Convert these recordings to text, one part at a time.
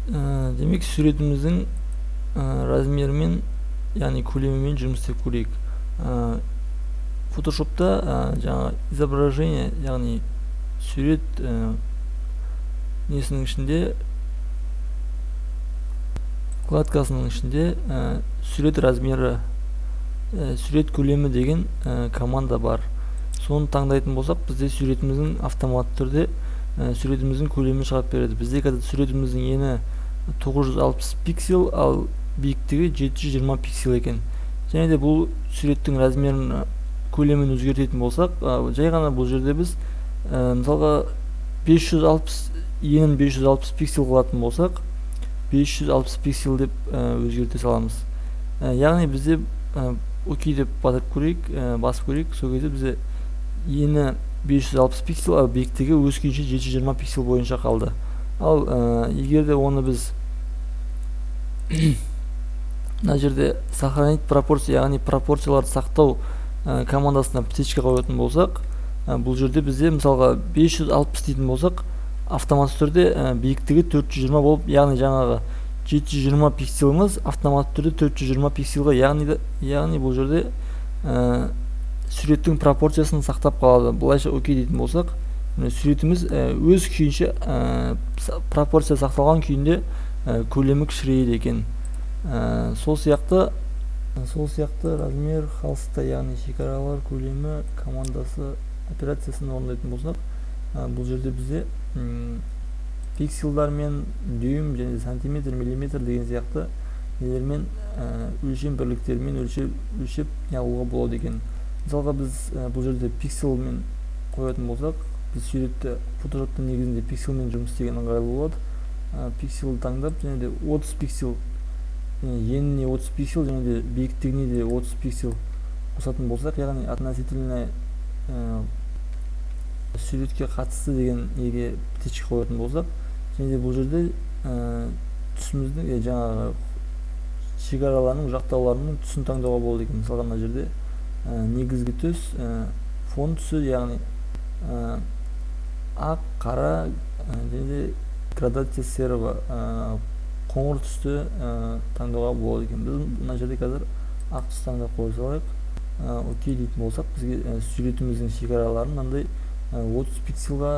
Демек суретіміздің размерімен, яғни көлемімен жұмыс істеп көрейік. Фотошопта жаңа изображение, яғни сурет несінің ішінде, вкладкасының ішінде сурет размері, сурет көлемі деген команда бар. Соны таңдайтын болсақ, бізде суретіміздің автоматты түрде суретіміздің көлемі шығарып береді. Бізде қазір суретіміздің ені 960 пиксель, ал биіктігі 720 пиксель екен. Және де бұл суреттің размерін, көлемін өзгертетін болсақ, жай ғана бұл жерде біз мысалға 560 енін 560 пиксель қылатын болсақ, 560 пиксель деп өзгерте саламыз. Яғни бізде окей деп басып көрейік. Сол кезде бізде ені 560 пиксель, ал биіктігі өз күйінше 720 пиксель бойынша қалды. Ал егер де оны біз мына жерде сохранить пропорция, яғни пропорцияларды сақтау командасына птичка қоятын болсақ, бұл жерде бізде мысалға 560 дейтін болсақ, автоматты түрде биіктігі 420 болып, яғни жаңағы 720 пикселіміз автоматты түрде 420 пикселға, яғни бұл жерде суреттің пропорциясын сақтап қалады. Бұлайша окей дейтін болсақ, суретіміз өз күйінше, пропорция сақталған күйінде көлемі кішірейеді екен. Сол сияқты размер холста, яғни шекаралар көлемі командасы операциясын орындайтын болсақ, бұл жерде бізде пикселдармен дюйм және сантиметр, миллиметр деген сияқты нелермен өлшем бірліктермен өлшеп алуға болады екен. Мысалға біз бұл жерде пикселмен қоятын болсақ, біз суретті фотошопта негізінде пикселмен жұмыс істеген ыңғайлы болады. Пикселді таңдап, және де 30 пиксел, еніне 30 пиксел, және де биіктігіне де 30 пиксел қосатын болсақ, яғни относительно суретке қатысты деген неге птичка қоятын болсақ, және де бұл жерде түсіміздің жаңағы шекараларының, жақтауларының түсін таңдауға болады екен. Мысалға мына жерде негізгі түс, фон түсі, яғни ақ, қара, және де градация серого, қоңыр түсті таңдауға болады екен. Біз мына жерде қазір ақ түс таңдап қоя салайық. Окей дейтін болсақ, бізге суретіміздің шекараларын мынандай 30 пикселға,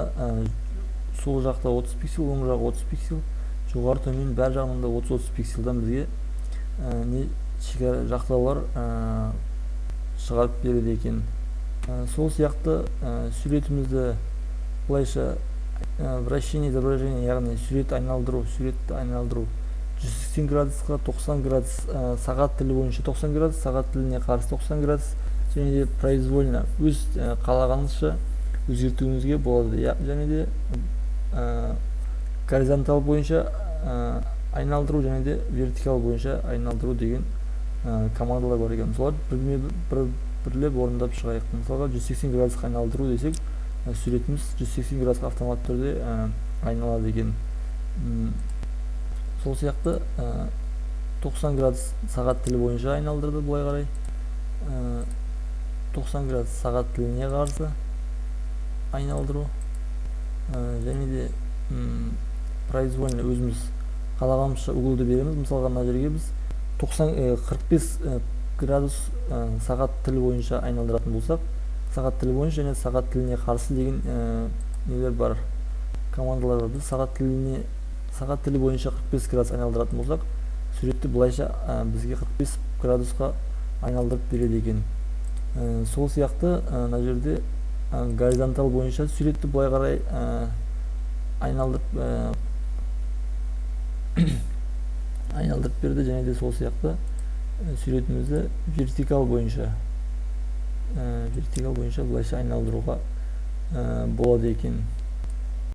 сол жақта 30 пиксел, оң жағы 30 пиксел, жоғары төмен бәр жағында 30 пикселдан бізге жақтаулар шығарып береді екен. Сол сияқты суретімізді бұлайша вращение изображения, яғни суретті айналдыру 180 градусқа 90 градус, сағат тілі бойынша 90 градус, сағат тіліне қарсы 90 градус, және де произвольно өз қалағаныңызша өзгертуіңізге болады. Және де горизонтал бойынша айналдыру, және де вертикал бойынша айналдыру деген командалар бар екен. Соларды бірлеп орындап шығайық. Мысалға 180 градусқа айналдыру десек, суретіміз 180 градусқа автоматты түрде айналады екен. Сол сияқты 90 градус сағат тілі бойынша айналдырды, бұлай қарай. 90 градус сағат тіліне қарсы айналдыру, және де произвольно өзіміз қалағанымызша углды береміз. Мысалға мына жерге біз 45 градус сағат тілі бойынша айналдыратын болсақ, сағат тілі бойынша және сағат тіліне қарсы деген нелер бар, командалар бар. Біз сағат тілі бойынша 45 градус айналдыратын болсақ, суретті бұлайша бізге 45 градусқа айналдырып береді екен. Сол сияқты мына жерде горизонтал бойынша суретті бұлай қарай айналдырып берді, және де сол сияқты суретімізді вертикал бойынша бұлайша айналдыруға болады екен.